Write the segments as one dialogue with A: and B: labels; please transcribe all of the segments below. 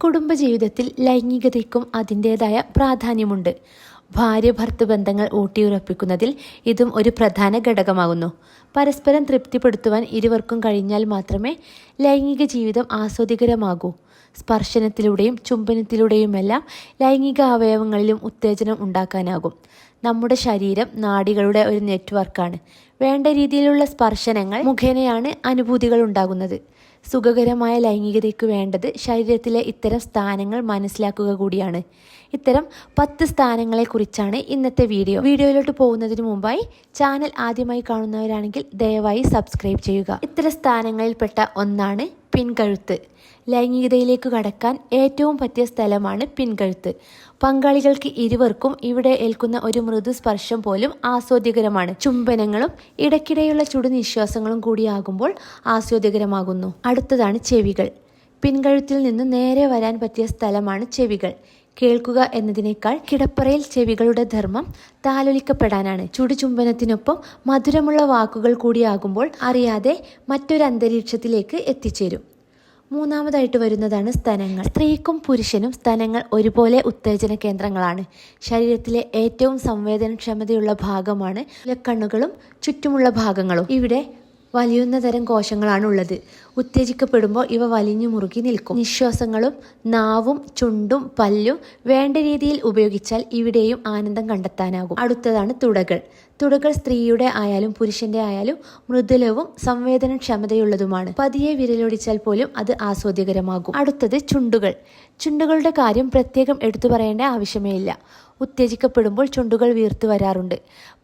A: കുടുംബജീവിതത്തിൽ ലൈംഗികതയ്ക്കും അതിൻ്റേതായ പ്രാധാന്യമുണ്ട്. ഭാര്യ ഭർത്തൃ ബന്ധങ്ങൾ ഊട്ടിയുറപ്പിക്കുന്നതിൽ ഇതും ഒരു പ്രധാന ഘടകമാകുന്നു. പരസ്പരം തൃപ്തിപ്പെടുത്തുവാൻ ഇരുവർക്കും കഴിഞ്ഞാൽ മാത്രമേ ലൈംഗിക ജീവിതം ആസ്വാദികരമാകൂ. സ്പർശനത്തിലൂടെയും ചുംബനത്തിലൂടെയുമെല്ലാം ലൈംഗിക അവയവങ്ങളിലും ഉത്തേജനം ഉണ്ടാക്കാനാകും. നമ്മുടെ ശരീരം നാഡികളുടെ ഒരു നെറ്റ്വർക്കാണ്. വേണ്ട രീതിയിലുള്ള സ്പർശനങ്ങൾ മുഖേനയാണ് അനുഭൂതികൾ ഉണ്ടാകുന്നത്. സുഖകരമായ ലൈംഗികതയ്ക്ക് വേണ്ടത് ശരീരത്തിലെ ഇത്തരം സ്ഥാനങ്ങൾ മനസ്സിലാക്കുക കൂടിയാണ്. ഇത്തരം 10 സ്ഥാനങ്ങളെക്കുറിച്ചാണ് ഇന്നത്തെ വീഡിയോയിലോട്ട് പോകുന്നതിന് മുമ്പായി ചാനൽ ആദ്യമായി കാണുന്നവരാണെങ്കിൽ ദയവായി സബ്സ്ക്രൈബ് ചെയ്യുക. ഇത്തരം സ്ഥാനങ്ങളിൽപ്പെട്ട ഒന്നാണ് പിൻകഴുത്ത്. ലൈംഗികതയിലേക്ക് കടക്കാൻ ഏറ്റവും പറ്റിയ സ്ഥലമാണ് പിൻകഴുത്ത്. പങ്കാളികൾക്ക് ഇരുവർക്കും ഇവിടെ ഏൽക്കുന്ന ഒരു മൃദു സ്പർശം പോലും ആസ്വാദ്യകരമാണ്. ചുംബനങ്ങളും ഇടയ്ക്കിടെയുള്ള ചുടുനിശ്വാസങ്ങളും കൂടിയാകുമ്പോൾ ആസ്വാദ്യകരമാകുന്നു. അടുത്തതാണ് ചെവികൾ. പിൻകഴുത്തിൽ നിന്ന് നേരെ വരാൻ പറ്റിയ സ്ഥലമാണ് ചെവികൾ. കേൾക്കുക എന്നതിനേക്കാൾ കിടപ്പറയിൽ ചെവികളുടെ ധർമ്മം താലോലിക്കപ്പെടാനാണ്. ചുടുചുംബനത്തിനൊപ്പം മധുരമുള്ള വാക്കുകൾ കൂടിയാകുമ്പോൾ അറിയാതെ മറ്റൊരു അന്തരീക്ഷത്തിലേക്ക് എത്തിച്ചേരും. മൂന്നാമതായിട്ട് വരുന്നതാണ് സ്തനങ്ങൾ. സ്ത്രീക്കും പുരുഷനും സ്തനങ്ങൾ ഒരുപോലെ ഉത്തേജന കേന്ദ്രങ്ങളാണ്. ശരീരത്തിലെ ഏറ്റവും സംവേദനക്ഷമതയുള്ള ഭാഗമാണ് മുലക്കണ്ണുകളും ചുറ്റുമുള്ള ഭാഗങ്ങളും. ഇവിടെ വലിയുന്ന തരം കോശങ്ങളാണ് ഉള്ളത്. ഉത്തേജിക്കപ്പെടുമ്പോൾ ഇവ വലിഞ്ഞു മുറുകി നിൽക്കും. നിശ്വാസങ്ങളും നാവും ചുണ്ടും പല്ലും വേണ്ട രീതിയിൽ ഉപയോഗിച്ചാൽ ഇവിടെയും ആനന്ദം കണ്ടെത്താനാകും. അടുത്തതാണ് തുടകൾ. തുടകൾ സ്ത്രീയുടെ ആയാലും പുരുഷന്റെ ആയാലും മൃദുലവും സംവേദനക്ഷമതയുള്ളതുമാണ്. പതിയെ വിരലൊടിച്ചാൽ പോലും അത് ആസ്വാദ്യകരമാകും. അടുത്തത് ചുണ്ടുകൾ. ചുണ്ടുകളുടെ കാര്യം പ്രത്യേകം എടുത്തു പറയേണ്ട ആവശ്യമേ ഇല്ല. ഉത്തേജിക്കപ്പെടുമ്പോൾ ചുണ്ടുകൾ വീർത്തു വരാറുണ്ട്.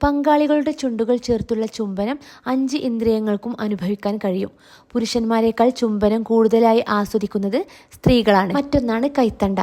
A: പങ്കാളികളുടെ ചുണ്ടുകൾ ചേർത്തുള്ള ചുംബനം 5 ഇന്ദ്രിയങ്ങൾക്കും അനുഭവിക്കാൻ കഴിയും. പുരുഷന്മാരെക്കാൾ ചുംബനം കൂടുതലായി ആസ്വദിക്കുന്നത് സ്ത്രീകളാണ്. മറ്റൊന്നാണ് കൈത്തണ്ട.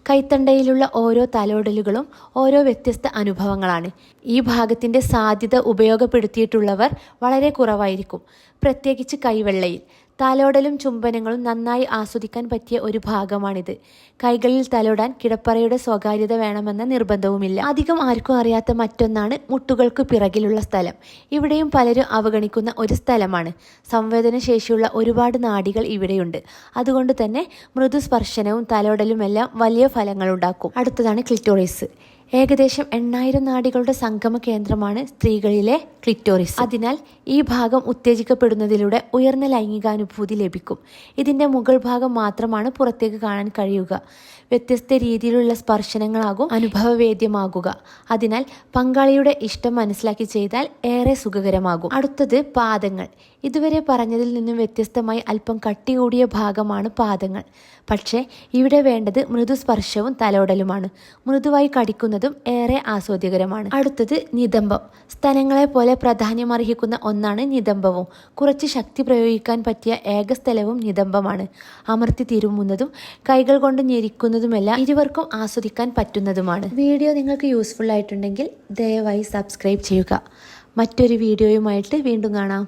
A: കൈത്തണ്ടയിലുള്ള ഓരോ തലോടലുകളും ഓരോ വ്യത്യസ്ത അനുഭവങ്ങളാണ്. ഈ ഭാഗത്തിൻ്റെ സാധ്യത ഉപയോഗപ്പെടുത്തിയിട്ടുള്ളവർ വളരെ കുറവായിരിക്കും, പ്രത്യേകിച്ച് കൈവെള്ളയിൽ. തലോടലും ചുംബനങ്ങളും നന്നായി ആസ്വദിക്കാൻ പറ്റിയ ഒരു ഭാഗമാണിത്. കൈകളിൽ തലോടാൻ കിടപ്പറയുടെ സ്വകാര്യത വേണമെന്ന നിർബന്ധവുമില്ല. അധികം ആർക്കും അറിയാത്ത മറ്റൊന്നാണ് മുട്ടുകൾക്ക് പിറകിലുള്ള സ്ഥലം. ഇവിടെയും പലരും അവഗണിക്കുന്ന ഒരു സ്ഥലമാണ്. സംവേദനശേഷിയുള്ള ഒരുപാട് നാഡികൾ ഇവിടെയുണ്ട്. അതുകൊണ്ട് തന്നെ മൃദുസ്പർശനവും തലോടലുമെല്ലാം വലിയ ഫലങ്ങളുണ്ടാക്കും. അടുത്തതാണ് ക്ലിറ്റോറിസ്. ഏകദേശം 8000 നാഡികളുടെ സംഗമ കേന്ദ്രമാണ് സ്ത്രീകളിലെ ക്ലിറ്റോറിസ്. അതിനാൽ ഈ ഭാഗം ഉത്തേജിക്കപ്പെടുന്നതിലൂടെ ഉയർന്ന ലൈംഗികാനുഭൂതി ലഭിക്കും. ഇതിൻ്റെ മുകൾ ഭാഗം മാത്രമാണ് പുറത്തേക്ക് കാണാൻ കഴിയുക. വ്യത്യസ്ത രീതിയിലുള്ള സ്പർശനങ്ങളാകും അനുഭവവേദ്യമാകുക. അതിനാൽ പങ്കാളിയുടെ ഇഷ്ടം മനസ്സിലാക്കി ചെയ്താൽ ഏറെ സുഖകരമാകും. അടുത്തത് പാദങ്ങൾ. ഇതുവരെ പറഞ്ഞതിൽ നിന്നും വ്യത്യസ്തമായി അല്പം കട്ടി കൂടിയ ഭാഗമാണ് പാദങ്ങൾ. പക്ഷേ ഇവിടെ വേണ്ടത് മൃദുസ്പർശവും തലോടലുമാണ്. മൃദുവായി കടിക്കുന്നതും ഏറെ ആസ്വാദ്യകരമാണ്. അടുത്തത് നിതംബം. സ്തനങ്ങളെ പോലെ പ്രാധാന്യമർഹിക്കുന്ന ഒന്നാണ് നിതംബവും. കുറച്ച് ശക്തി പ്രയോഗിക്കാൻ പറ്റിയ ഏക സ്ഥലവും നിതംബമാണ്. അമർത്തി തിരുമുന്നതും കൈകൾ കൊണ്ട് ഞെരിക്കുന്നതുമെല്ലാം ഇരുവർക്കും ആസ്വദിക്കാൻ പറ്റുന്നതുമാണ്. വീഡിയോ നിങ്ങൾക്ക് യൂസ്ഫുൾ ആയിട്ടുണ്ടെങ്കിൽ ദയവായി സബ്സ്ക്രൈബ് ചെയ്യുക. മറ്റൊരു വീഡിയോയുമായിട്ട് വീണ്ടും കാണാം.